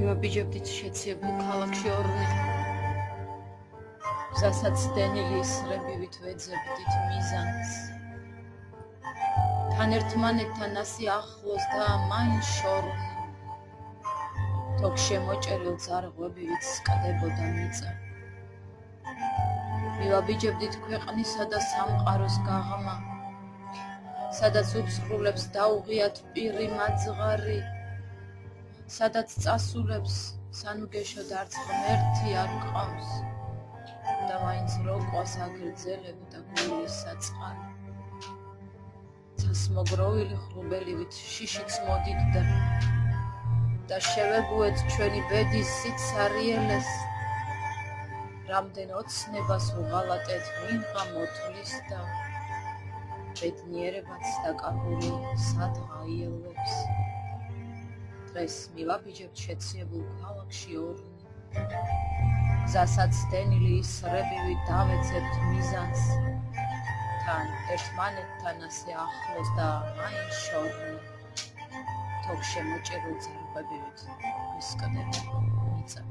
მივაბიჯებდით შეციებულ ქალაქში ორნი, გზასაც დენილი ისრებივით ვეძებდით მიზანს. თან ერთმანეთთან ასე ახლოს და მაინც შორნი, თოქ შემოჭერილ ძარღვებივით სკდებოდა მიწა. მივაბიჯებდით ქვეყნისა და სამყაროს გაღმა, სადაც უცხრულებს დაუღიათ პირი მაძღარი, სადაც წასულებს სანუგეშოდ არც ღმერთი არ გყავს და მაინც როკვას აგრძელებდა გულის საწყარი. ცასმოგროვილი ხრუბელივით შიშიც მოდიდდა და შევებუეთ ჩვენი ბედის სიცარიელეს, რამდენ ოცნებას უღალატეთ ვინღა მოთვლის და ბედნიერებაც დაკარგული სადღაიელებს. დღეს მივაბიჯებთ შეციებულ ქალაქში ორნი, გზასაც დენილი ისრებივით დავეძებთ მიზანს, თან ერთმანეთთან ასე ახლოს და მაინც შორნი, თოქ შემოჭერილ ძარღვებივით ვისკდებოდა მიწა.